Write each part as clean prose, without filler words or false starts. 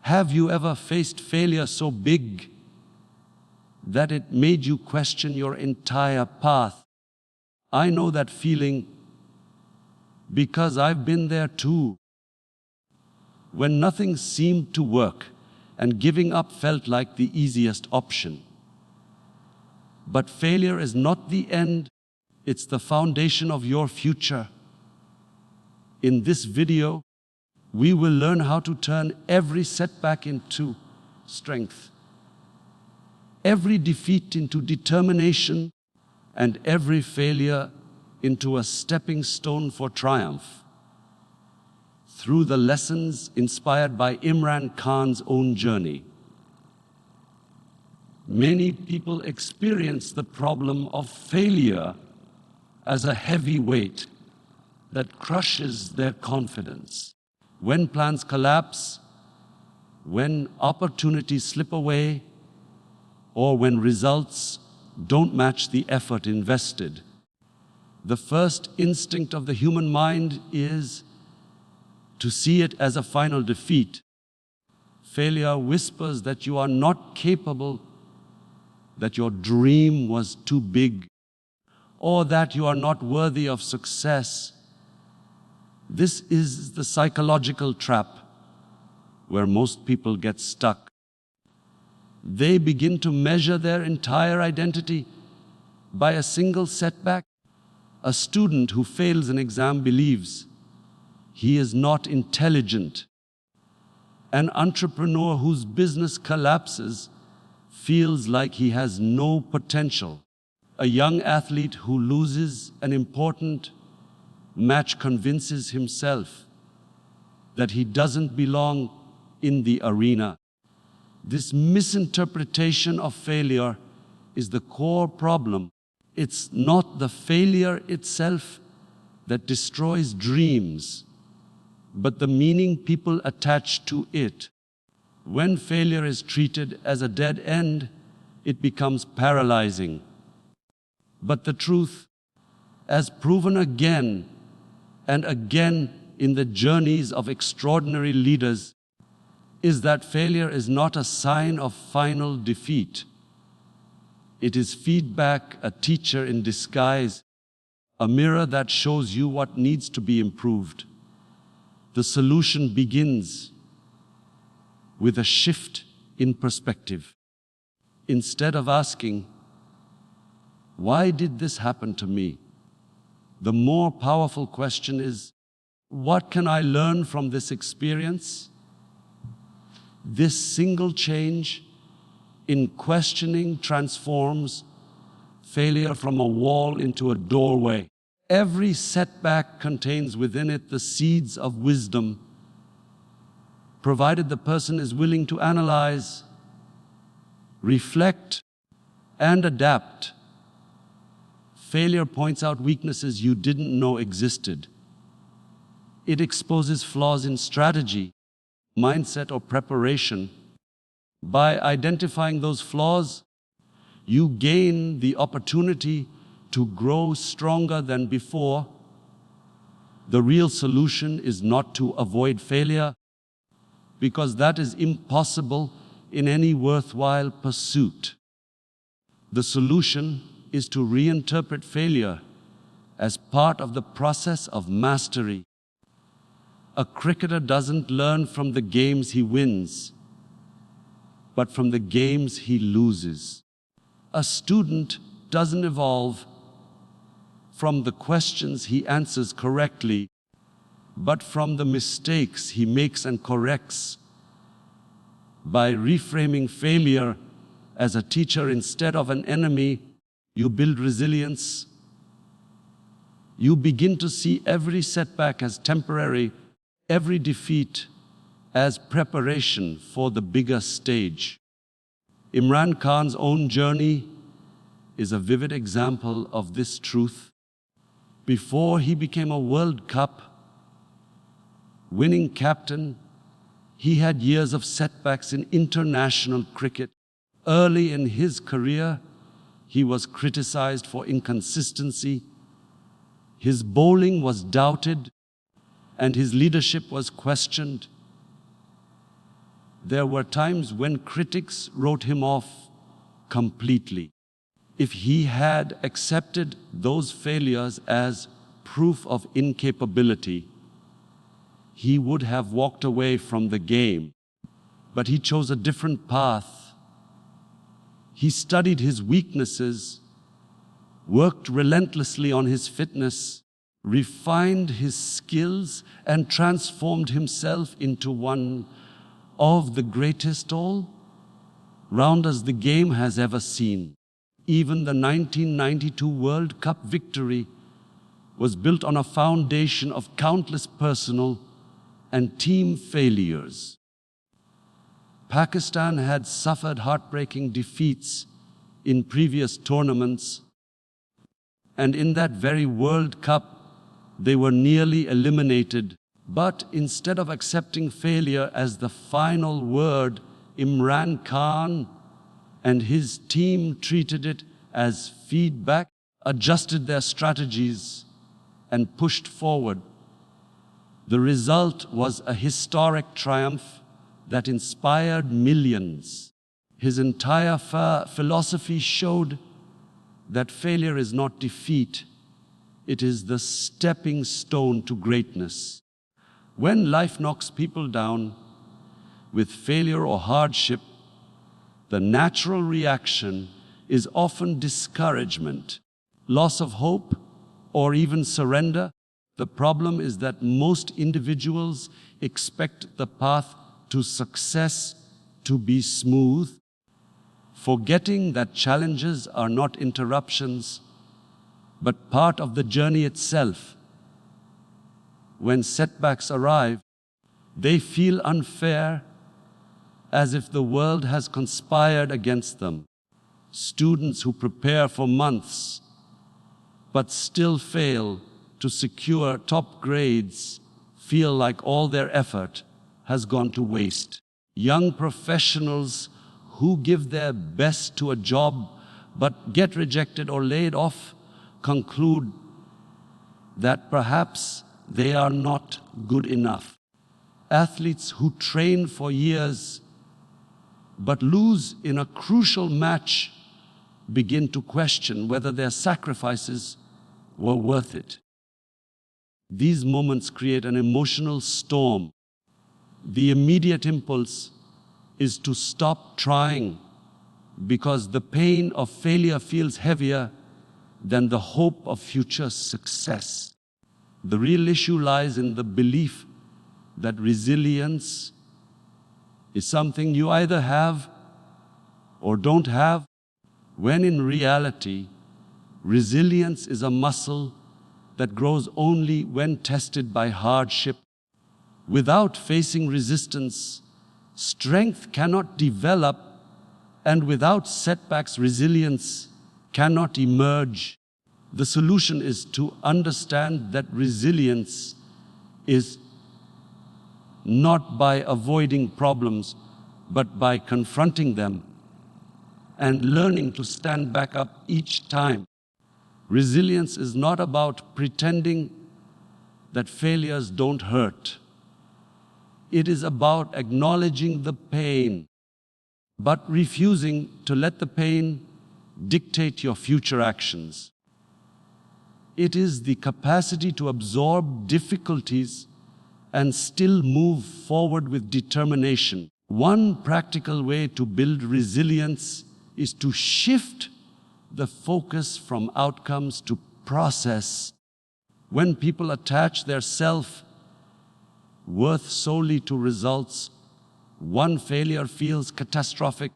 Have you ever faced failure so big that it made you question your entire path? I know that feeling because I've been there too. When nothing seemed to work and giving up felt like the easiest option. But failure is not the end, it's the foundation of your future. In this video, we will learn how to turn every setback into strength, every defeat into determination, and every failure into a stepping stone for triumph. Through the lessons inspired by Imran Khan's own journey. Many people experience the problem of failure as a heavy weight that crushes their confidence. When plans collapse, when opportunities slip away, or when results don't match the effort invested, the first instinct of the human mind is to see it as a final defeat. Failure whispers that you are not capable, that your dream was too big, or that you are not worthy of success. This is the psychological trap where most people get stuck. They begin to measure their entire identity by a single setback. A student who fails an exam believes he is not intelligent. An entrepreneur whose business collapses feels like he has no potential. A young athlete who loses an important match convinces himself that he doesn't belong in the arena. This misinterpretation of failure is the core problem. It's not the failure itself that destroys dreams, but the meaning people attach to it. When failure is treated as a dead end, it becomes paralyzing. But the truth, as proven again and again in the journeys of extraordinary leaders, is that failure is not a sign of final defeat. It is feedback, a teacher in disguise, a mirror that shows you what needs to be improved. The solution begins with a shift in perspective. Instead of asking, "Why did this happen to me?" the more powerful question is, "What can I learn from this experience?" This single change in questioning transforms failure from a wall into a doorway. Every setback contains within it the seeds of wisdom, provided the person is willing to analyze, reflect, and adapt. Failure points out weaknesses you didn't know existed. It exposes flaws in strategy, mindset, or preparation. By identifying those flaws, you gain the opportunity to grow stronger than before. The real solution is not to avoid failure, because that is impossible in any worthwhile pursuit. The solution is to reinterpret failure as part of the process of mastery. A cricketer doesn't learn from the games he wins, but from the games he loses. A student doesn't evolve from the questions he answers correctly, but from the mistakes he makes and corrects. By reframing failure as a teacher instead of an enemy, you build resilience. You begin to see every setback as temporary, every defeat as preparation for the bigger stage. Imran Khan's own journey is a vivid example of this truth. Before he became a World Cup winning captain, he had years of setbacks in international cricket. Early in his career, he was criticized for inconsistency. His bowling was doubted, and his leadership was questioned. there were times when critics wrote him off completely. If he had accepted those failures as proof of incapability, he would have walked away from the game. But he chose a different path. He studied his weaknesses, worked relentlessly on his fitness, refined his skills, and transformed himself into one of the greatest all-rounders the game has ever seen. Even the 1992 World Cup victory was built on a foundation of countless personal and team failures. Pakistan had suffered heartbreaking defeats in previous tournaments, and in that very World Cup, they were nearly eliminated. But instead of accepting failure as the final word, Imran Khan and his team treated it as feedback, adjusted their strategies, and pushed forward. The result was a historic triumph that inspired millions. His entire philosophy showed that failure is not defeat, it is the stepping stone to greatness. When life knocks people down with failure or hardship, the natural reaction is often discouragement, loss of hope, or even surrender. The problem is that most individuals expect the path to success to be smooth, forgetting that challenges are not interruptions, but part of the journey itself. When setbacks arrive, they feel unfair, as if the world has conspired against them. Students who prepare for months but still fail to secure top grades feel like all their effort has gone to waste. Young professionals who give their best to a job but get rejected or laid off conclude that perhaps they are not good enough. Athletes who train for years but lose in a crucial match begin to question whether their sacrifices were worth it. These moments create an emotional storm. The immediate impulse is to stop trying because the pain of failure feels heavier than the hope of future success. The real issue lies in the belief that resilience is something you either have or don't have, when in reality, resilience is a muscle that grows only when tested by hardship. Without facing resistance, strength cannot develop, and without setbacks, resilience cannot emerge. The solution is to understand that resilience is not by avoiding problems, but by confronting them and learning to stand back up each time. Resilience is not about pretending that failures don't hurt. It is about acknowledging the pain, but refusing to let the pain dictate your future actions. It is the capacity to absorb difficulties and still move forward with determination. One practical way to build resilience is to shift the focus from outcomes to process. When people attach their self-worth solely to results, one failure feels catastrophic.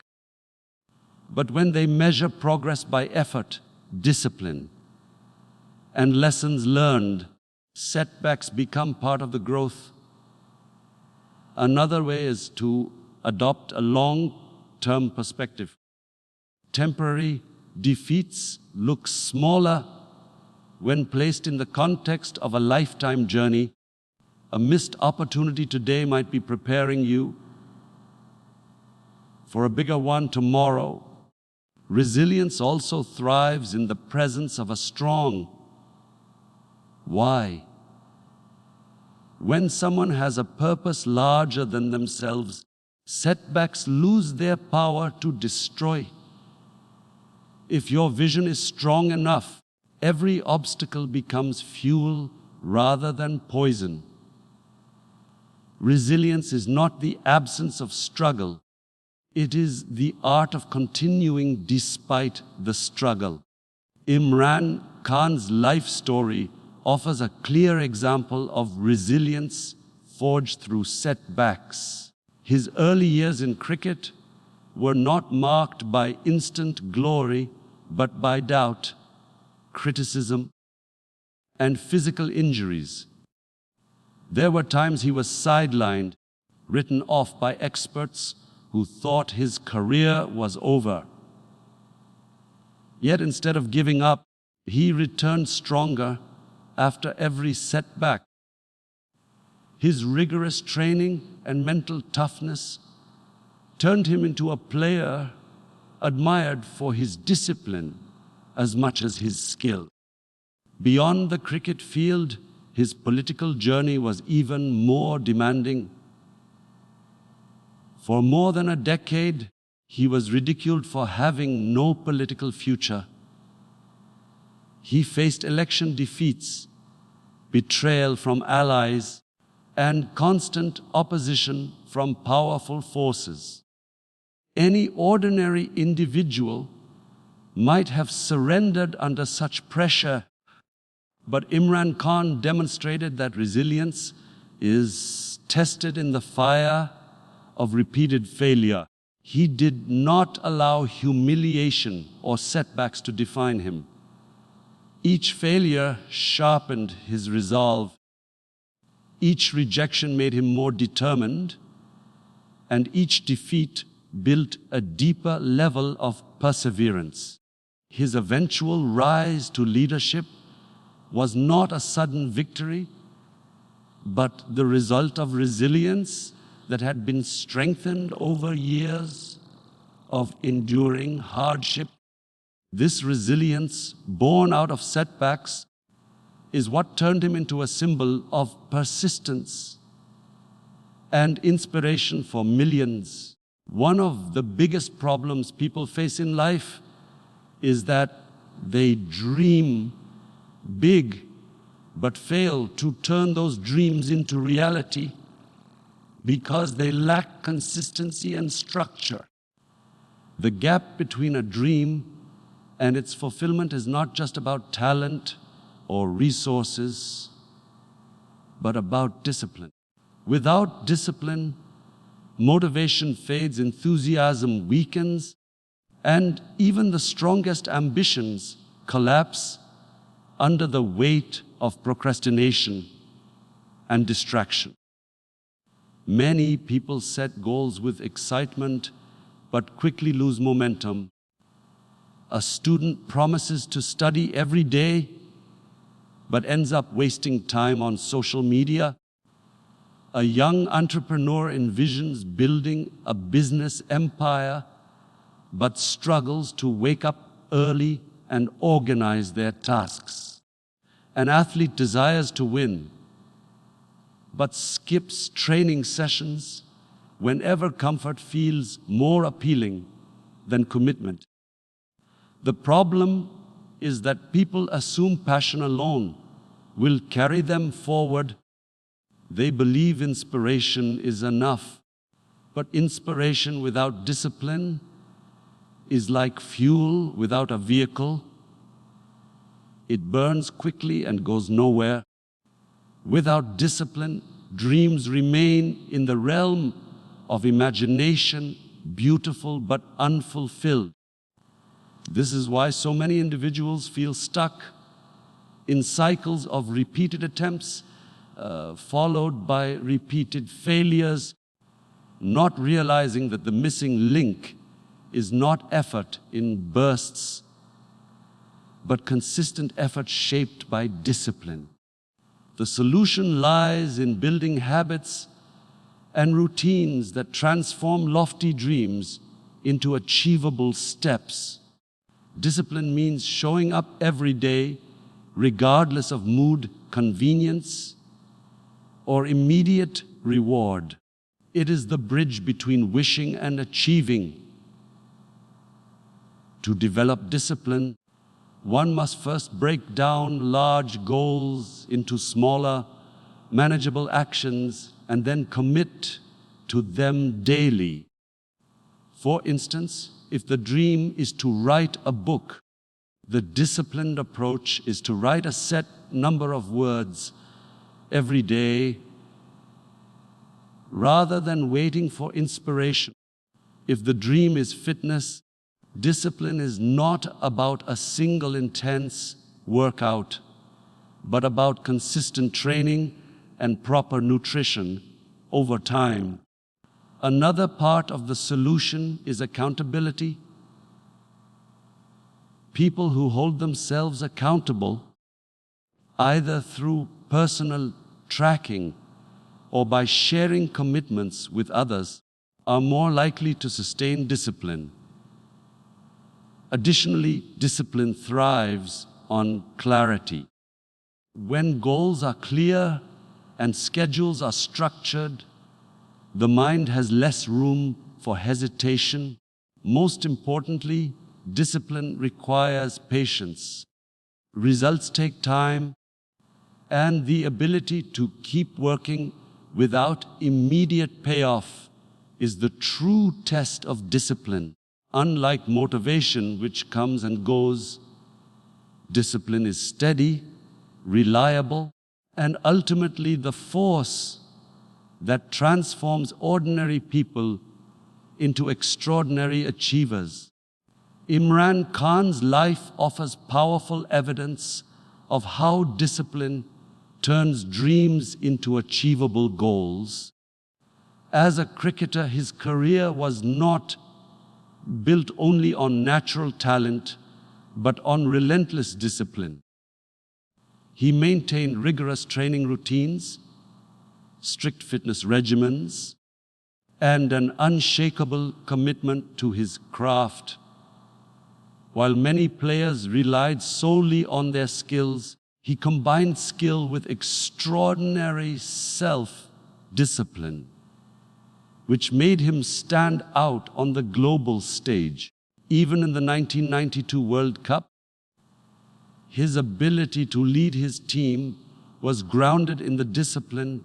But when they measure progress by effort, discipline, and lessons learned, setbacks become part of the growth. Another way is to adopt a long-term perspective. Temporary defeats look smaller when placed in the context of a lifetime journey. A missed opportunity today might be preparing you for a bigger one tomorrow. Resilience also thrives in the presence of a strong why. When someone has a purpose larger than themselves, Setbacks lose their power to destroy. If your vision is strong enough, every obstacle becomes fuel rather than poison. Resilience is not the absence of struggle. It is the art of continuing despite the struggle. Imran Khan's life story offers a clear example of resilience forged through setbacks. His early years in cricket were not marked by instant glory, but by doubt, criticism, and physical injuries. There were times he was sidelined, written off by experts who thought his career was over. Yet instead of giving up, he returned stronger after every setback. His rigorous training and mental toughness turned him into a player admired for his discipline as much as his skill. Beyond the cricket field, his political journey was even more demanding. For more than a decade, he was ridiculed for having no political future. He faced election defeats, betrayal from allies, and constant opposition from powerful forces. Any ordinary individual might have surrendered under such pressure, but Imran Khan demonstrated that resilience is tested in the fire of repeated failure. He did not allow humiliation or setbacks to define him. Each failure sharpened his resolve. Each rejection made him more determined, and each defeat built a deeper level of perseverance. His eventual rise to leadership was not a sudden victory, but the result of resilience that had been strengthened over years of enduring hardship. This resilience, born out of setbacks, is what turned him into a symbol of persistence and inspiration for millions. One of the biggest problems people face in life is that they dream big but fail to turn those dreams into reality because they lack consistency and structure. The gap between a dream and its fulfillment is not just about talent or resources, but about discipline. Without discipline, motivation fades, enthusiasm weakens, and even the strongest ambitions collapse under the weight of procrastination and distraction. Many people set goals with excitement but quickly lose momentum. A student promises to study every day but ends up wasting time on social media. A young entrepreneur envisions building a business empire but struggles to wake up early and organize their tasks. An athlete desires to win but skips training sessions whenever comfort feels more appealing than commitment. The problem is that people assume passion alone will carry them forward. They believe inspiration is enough, but inspiration without discipline is like fuel without a vehicle. It burns quickly and goes nowhere. Without discipline, dreams remain in the realm of imagination, beautiful but unfulfilled. This is why so many individuals feel stuck in cycles of repeated attempts, followed by repeated failures, not realizing that the missing link is not effort in bursts, but consistent effort shaped by discipline. The solution lies in building habits and routines that transform lofty dreams into achievable steps. Discipline means showing up every day, regardless of mood, convenience, or immediate reward. It is the bridge between wishing and achieving. To develop discipline, one must first break down large goals into smaller, manageable actions and then commit to them daily. For instance, if the dream is to write a book, the disciplined approach is to write a set number of words every day rather than waiting for inspiration. If the dream is fitness, discipline is not about a single intense workout, but about consistent training and proper nutrition over time. Another part of the solution is accountability. People who hold themselves accountable, either through personal tracking or by sharing commitments with others, are more likely to sustain discipline. Additionally, discipline thrives on clarity. When goals are clear and schedules are structured, the mind has less room for hesitation. Most importantly, discipline requires patience. Results take time, and the ability to keep working without immediate payoff is the true test of discipline. Unlike motivation, which comes and goes, discipline is steady, reliable, and ultimately the force that transforms ordinary people into extraordinary achievers. Imran Khan's life offers powerful evidence of how discipline turns dreams into achievable goals. As a cricketer, his career was not built only on natural talent, but on relentless discipline. He maintained rigorous training routines, strict fitness regimens, and an unshakable commitment to his craft. While many players relied solely on their skills, he combined skill with extraordinary self-discipline, which made him stand out on the global stage. Even in the 1992 World Cup, his ability to lead his team was grounded in the discipline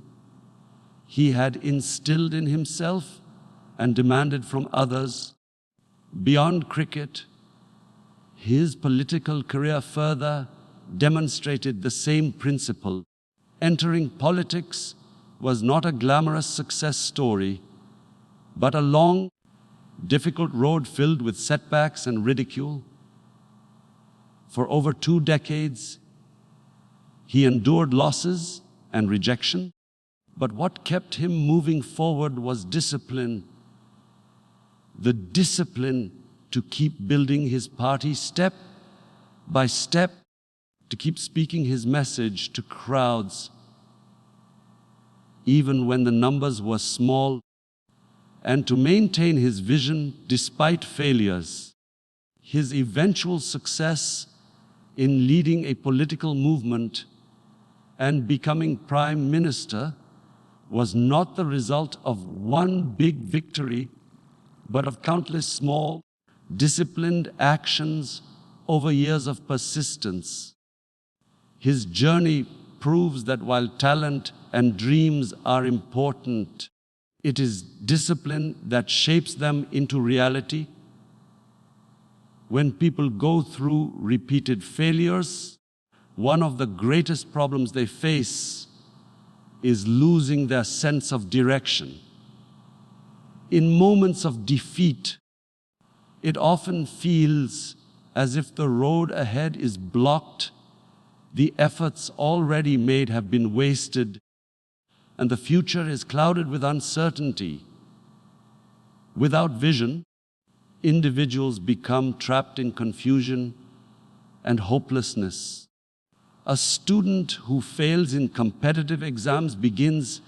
he had instilled in himself and demanded from others. Beyond cricket, his political career further demonstrated the same principle. Entering politics was not a glamorous success story, but a long, difficult road filled with setbacks and ridicule. For over 2 decades, he endured losses and rejection. But what kept him moving forward was discipline. The discipline to keep building his party step by step, to keep speaking his message to crowds, even when the numbers were small, and to maintain his vision despite failures. His eventual success in leading a political movement and becoming Prime Minister was not the result of one big victory, but of countless small, disciplined actions over years of persistence. His journey proves that while talent and dreams are important, it is discipline that shapes them into reality. When people go through repeated failures, one of the greatest problems they face is losing their sense of direction. In moments of defeat, it often feels as if the road ahead is blocked, the efforts already made have been wasted, and the future is clouded with uncertainty. Without vision, individuals become trapped in confusion and hopelessness. A student who fails in competitive exams begins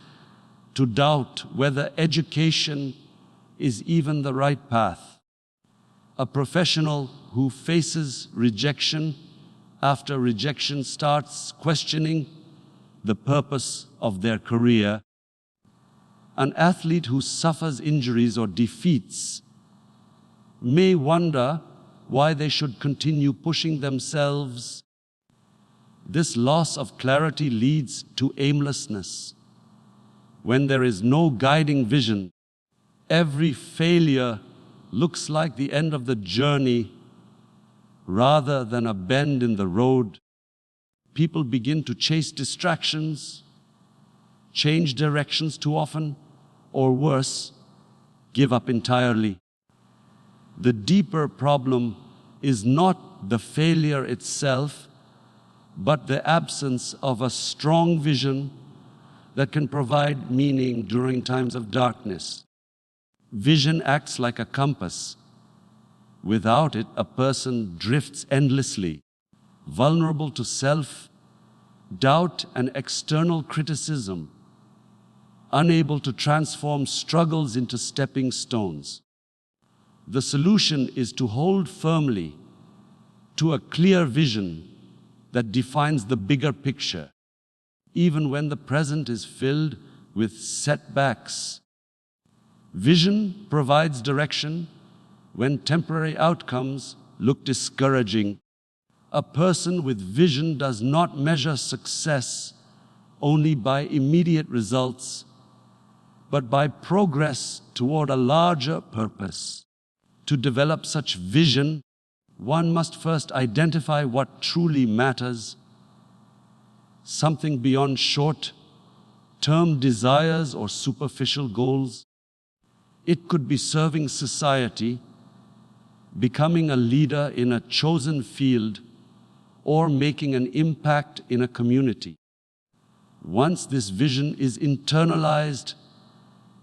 to doubt whether education is even the right path. A professional who faces rejection after rejection starts questioning the purpose of their career. An athlete who suffers injuries or defeats may wonder why they should continue pushing themselves. This loss of clarity leads to aimlessness. When there is no guiding vision, every failure looks like the end of the journey rather than a bend in the road. People begin to chase distractions, change directions too often, or worse, give up entirely. The deeper problem is not the failure itself, but the absence of a strong vision that can provide meaning during times of darkness. Vision acts like a compass. Without it, a person drifts endlessly, vulnerable to self-doubt and external criticism, unable to transform struggles into stepping stones. The solution is to hold firmly to a clear vision that defines the bigger picture, even when the present is filled with setbacks. Vision provides direction when temporary outcomes look discouraging. A person with vision does not measure success only by immediate results, but by progress toward a larger purpose. To develop such vision, one must first identify what truly matters, something beyond short-term desires or superficial goals. It could be serving society, becoming a leader in a chosen field, or making an impact in a community. Once this vision is internalized,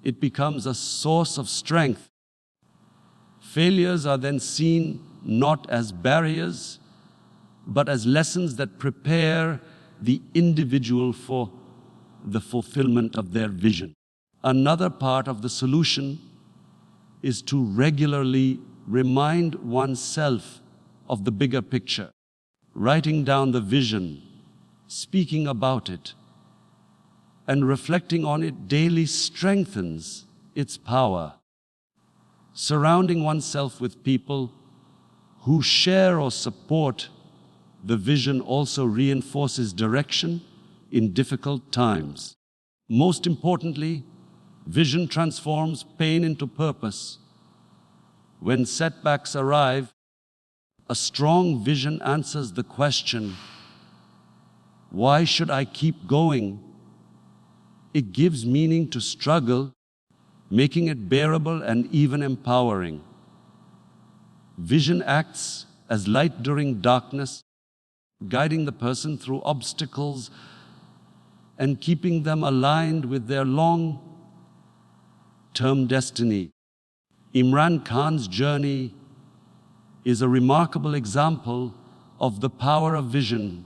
it becomes a source of strength. Failures are then seen not as barriers, but as lessons that prepare the individual for the fulfillment of their vision. Another part of the solution is to regularly remind oneself of the bigger picture. Writing down the vision, speaking about it, and reflecting on it daily strengthens its power. Surrounding oneself with people who share or support the vision also reinforces direction in difficult times. Most importantly, vision transforms pain into purpose. When setbacks arrive, a strong vision answers the question, why should I keep going? It gives meaning to struggle, making it bearable and even empowering. Vision acts as light during darkness, guiding the person through obstacles and keeping them aligned with their long-term destiny. Imran Khan's journey is a remarkable example of the power of vision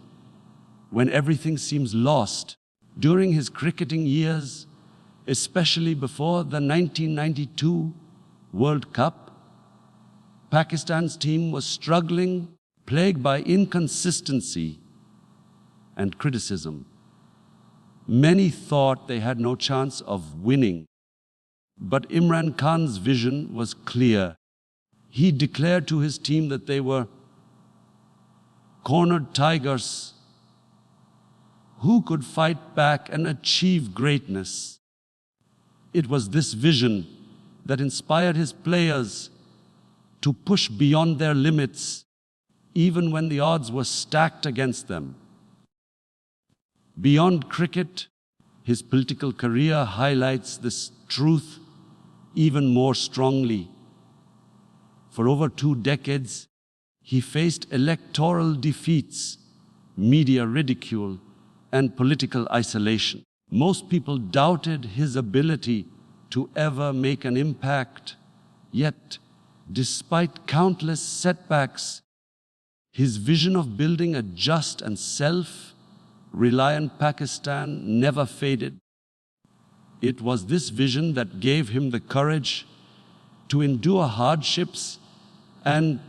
when everything seems lost. During his cricketing years, especially before the 1992 World Cup, Pakistan's team was struggling, plagued by inconsistency and criticism. Many thought they had no chance of winning, but Imran Khan's vision was clear. He declared to his team that they were cornered tigers who could fight back and achieve greatness. It was this vision that inspired his players to push beyond their limits, even when the odds were stacked against them. Beyond cricket, his political career highlights this truth even more strongly. For over 2 decades, he faced electoral defeats, media ridicule, and political isolation. Most people doubted his ability to ever make an impact, yet, despite countless setbacks, his vision of building a just and self-reliant Pakistan never faded. It was this vision that gave him the courage to endure hardships and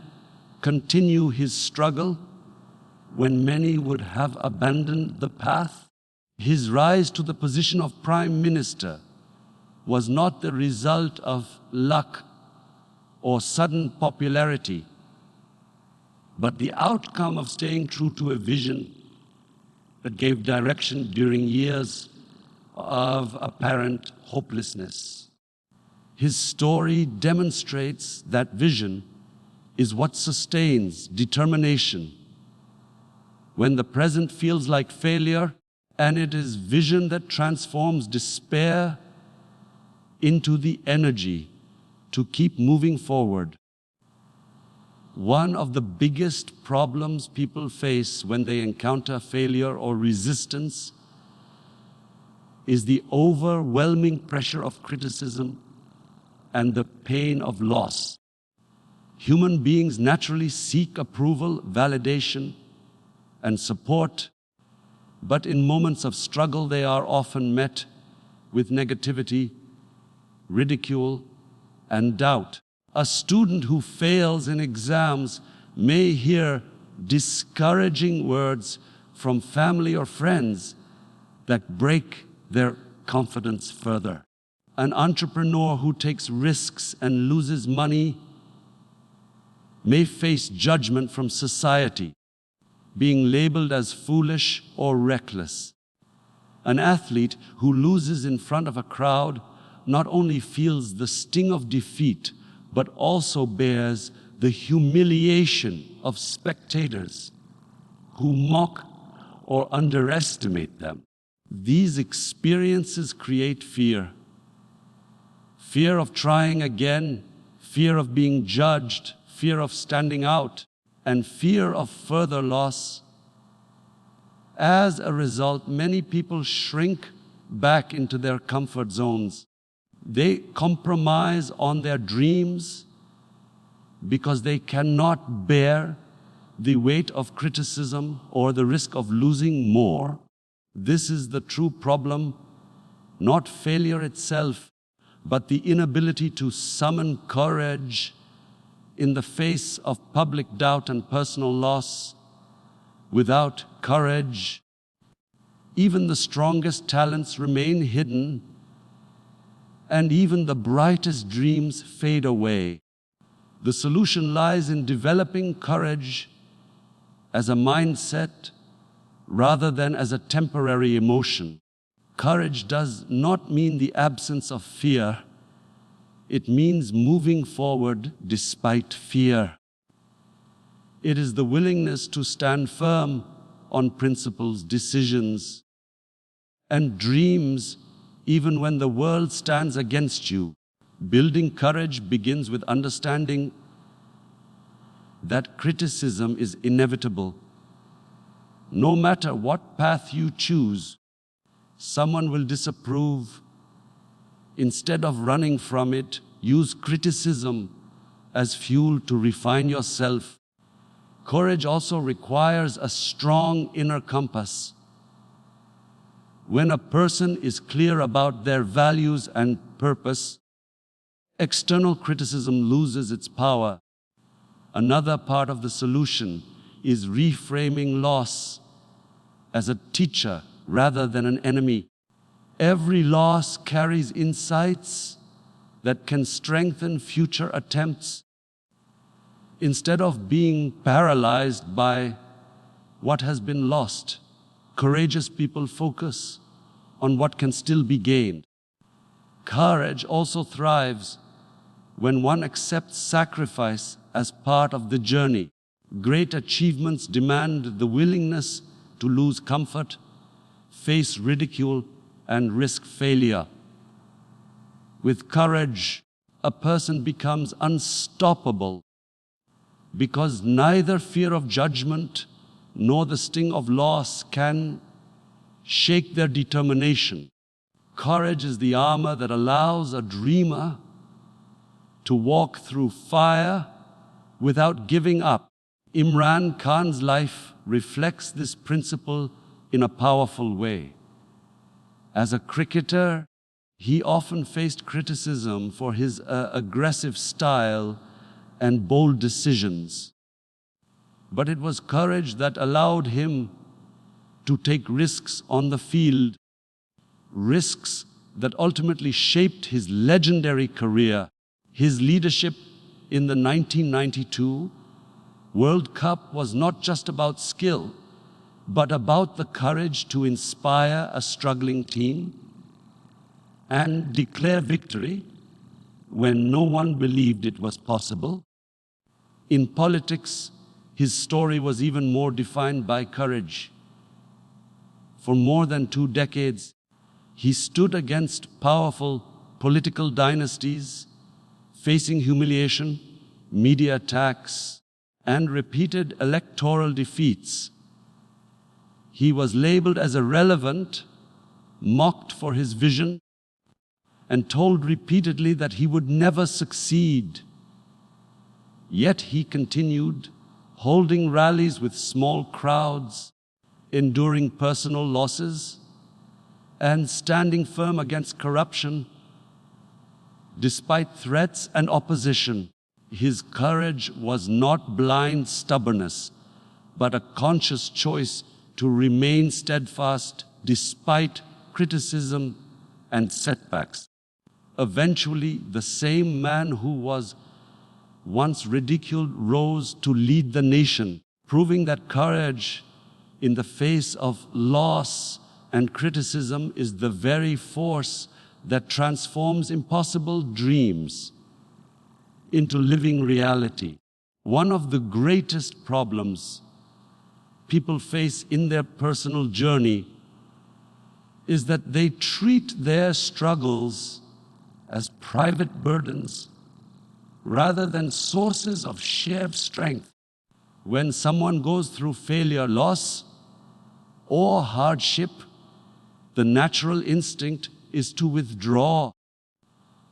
continue his struggle when many would have abandoned the path. His rise to the position of Prime Minister was not the result of luck or sudden popularity, but the outcome of staying true to a vision that gave direction during years of apparent hopelessness. His story demonstrates that vision is what sustains determination when the present feels like failure, and it is vision that transforms despair into the energy to keep moving forward. One of the biggest problems people face when they encounter failure or resistance is the overwhelming pressure of criticism and the pain of loss. Human beings naturally seek approval, validation, and support, but in moments of struggle they are often met with negativity, ridicule, and doubt. A student who fails in exams may hear discouraging words from family or friends that break their confidence further. An entrepreneur who takes risks and loses money may face judgment from society, being labeled as foolish or reckless. An athlete who loses in front of a crowd not only feels the sting of defeat, but also bears the humiliation of spectators who mock or underestimate them. These experiences create fear. Fear of trying again, fear of being judged, fear of standing out, and fear of further loss. As a result, many people shrink back into their comfort zones. They compromise on their dreams because they cannot bear the weight of criticism or the risk of losing more. This is the true problem, not failure itself, but the inability to summon courage in the face of public doubt and personal loss. Without courage, even the strongest talents remain hidden, and even the brightest dreams fade away. The solution lies in developing courage as a mindset rather than as a temporary emotion. Courage does not mean the absence of fear. It means moving forward despite fear. It is the willingness to stand firm on principles, decisions, and dreams even when the world stands against you. Building courage begins with understanding that criticism is inevitable. No matter what path you choose, someone will disapprove. Instead of running from it, use criticism as fuel to refine yourself. Courage also requires a strong inner compass. When a person is clear about their values and purpose, external criticism loses its power. Another part of the solution is reframing loss as a teacher rather than an enemy. Every loss carries insights that can strengthen future attempts. Instead of being paralyzed by what has been lost, courageous people focus on what can still be gained. Courage also thrives when one accepts sacrifice as part of the journey. Great achievements demand the willingness to lose comfort, face ridicule, and risk failure. With courage, a person becomes unstoppable because neither fear of judgment nor the sting of loss can shake their determination. Courage is the armor that allows a dreamer to walk through fire without giving up. Imran Khan's life reflects this principle in a powerful way. As a cricketer, he often faced criticism for his aggressive style and bold decisions. But it was courage that allowed him to take risks on the field, risks that ultimately shaped his legendary career. His leadership in the 1992 World Cup was not just about skill, but about the courage to inspire a struggling team and declare victory when no one believed it was possible. In politics, his story was even more defined by courage. For more than 2 decades, he stood against powerful political dynasties, facing humiliation, media attacks, and repeated electoral defeats. He was labeled as irrelevant, mocked for his vision, and told repeatedly that he would never succeed. Yet he continued, holding rallies with small crowds, enduring personal losses, and standing firm against corruption. Despite threats and opposition, his courage was not blind stubbornness, but a conscious choice to remain steadfast despite criticism and setbacks. Eventually, the same man who was once ridiculed rose to lead the nation, proving that courage in the face of loss and criticism is the very force that transforms impossible dreams into living reality. One of the greatest problems people face in their personal journey is that they treat their struggles as private burdens rather than sources of shared strength. When someone goes through failure, loss, or hardship, the natural instinct is to withdraw,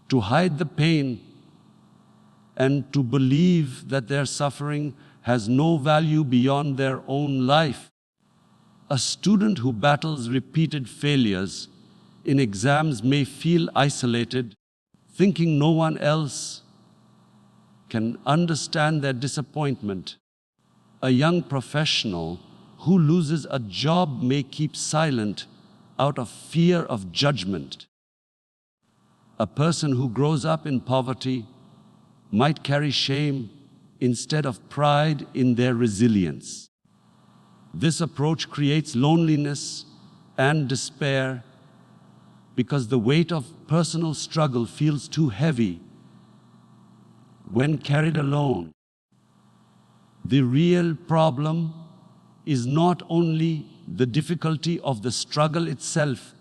to hide the pain, and to believe that their suffering has no value beyond their own life. A student who battles repeated failures in exams may feel isolated, thinking no one else can understand their disappointment. A young professional who loses a job may keep silent out of fear of judgment. A person who grows up in poverty might carry shame instead of pride in their resilience. This approach creates loneliness and despair because the weight of personal struggle feels too heavy when carried alone. The real problem is not only the difficulty of the struggle itself,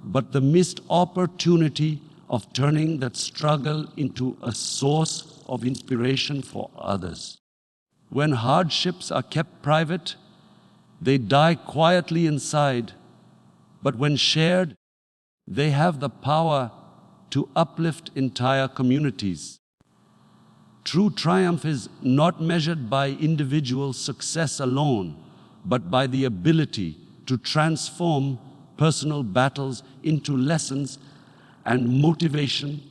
but the missed opportunity of turning that struggle into a source of inspiration for others. When hardships are kept private, they die quietly inside, but when shared, they have the power to uplift entire communities. True triumph is not measured by individual success alone, but by the ability to transform personal battles into lessons and motivation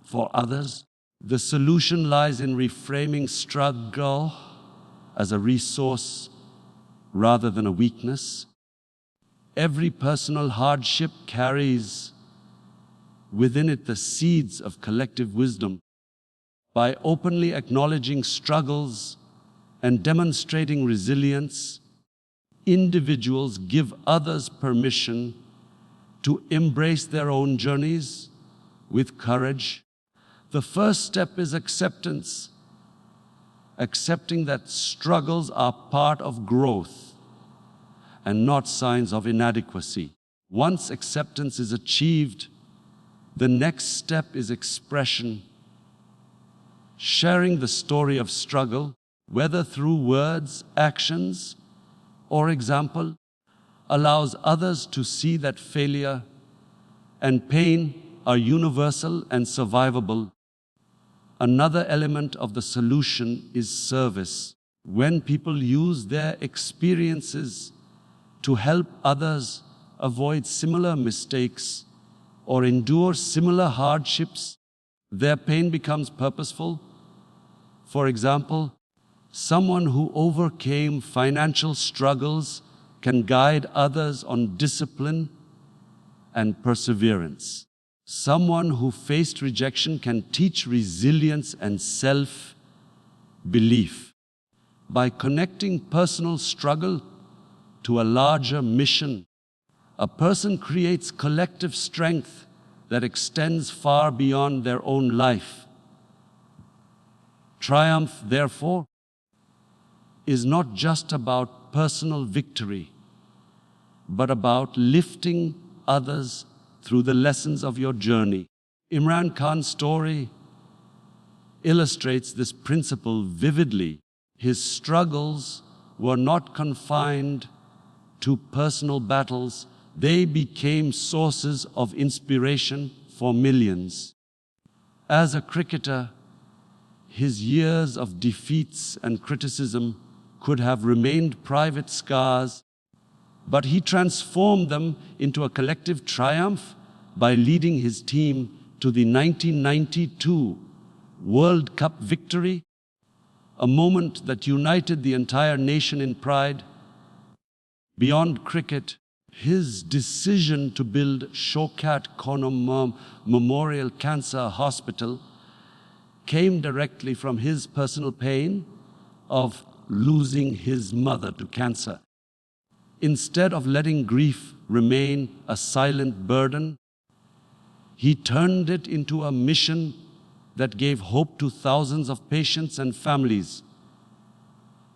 for others. The solution lies in reframing struggle as a resource rather than a weakness. Every personal hardship carries within it the seeds of collective wisdom. By openly acknowledging struggles and demonstrating resilience, individuals give others permission to embrace their own journeys with courage. The first step is acceptance, accepting that struggles are part of growth and not signs of inadequacy. Once acceptance is achieved, the next step is expression. Sharing the story of struggle, whether through words, actions, or example, allows others to see that failure and pain are universal and survivable. Another element of the solution is service. When people use their experiences to help others avoid similar mistakes or endure similar hardships, their pain becomes purposeful. For example, someone who overcame financial struggles can guide others on discipline and perseverance. Someone who faced rejection can teach resilience and self-belief. By connecting personal struggle to a larger mission, a person creates collective strength that extends far beyond their own life. Triumph, therefore, is not just about personal victory, but about lifting others through the lessons of your journey. Imran Khan's story illustrates this principle vividly. His struggles were not confined to personal battles. They became sources of inspiration for millions. As a cricketer, his years of defeats and criticism could have remained private scars, but he transformed them into a collective triumph by leading his team to the 1992 World Cup victory, a moment that united the entire nation in pride. Beyond cricket, his decision to build Shaukat Khanum Memorial Cancer Hospital came directly from his personal pain of losing his mother to cancer. Instead of letting grief remain a silent burden, he turned it into a mission that gave hope to thousands of patients and families.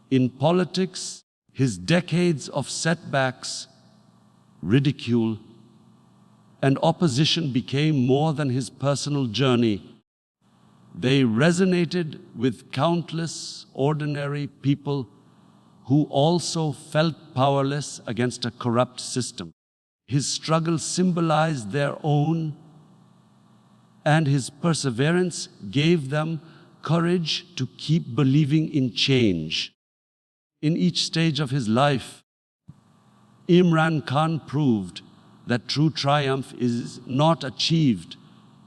In politics, his decades of setbacks, ridicule, and opposition became more than his personal journey. They resonated with countless ordinary people who also felt powerless against a corrupt system. His struggle symbolized their own, and his perseverance gave them courage to keep believing in change. In each stage of his life, Imran Khan proved that true triumph is not achieved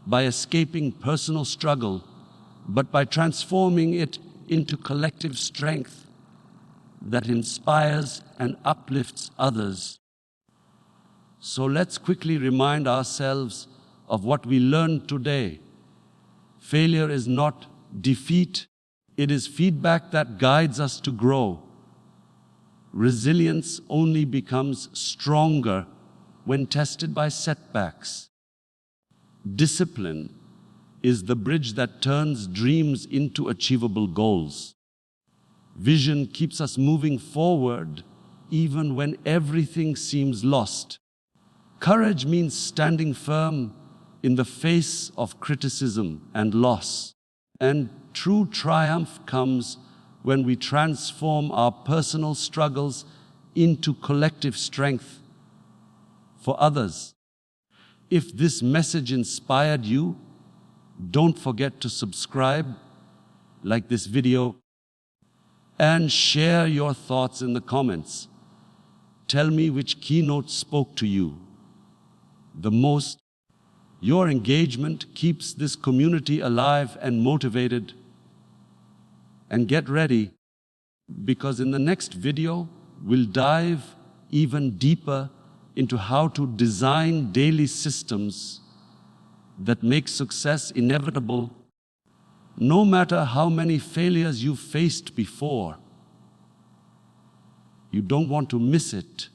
by escaping personal struggle, but by transforming it into collective strength that inspires and uplifts others. So let's quickly remind ourselves of what we learned today. Failure is not defeat, it is feedback that guides us to grow. Resilience only becomes stronger when tested by setbacks. Discipline is the bridge that turns dreams into achievable goals. Vision keeps us moving forward even when everything seems lost. Courage means standing firm in the face of criticism and loss. And true triumph comes when we transform our personal struggles into collective strength for others. If this message inspired you, don't forget to subscribe, like this video, and share your thoughts in the comments. Tell me which keynote spoke to you the most. Your engagement keeps this community alive and motivated. And get ready, because in the next video, we'll dive even deeper into how to design daily systems that make success inevitable, no matter how many failures you've faced before. You don't want to miss it.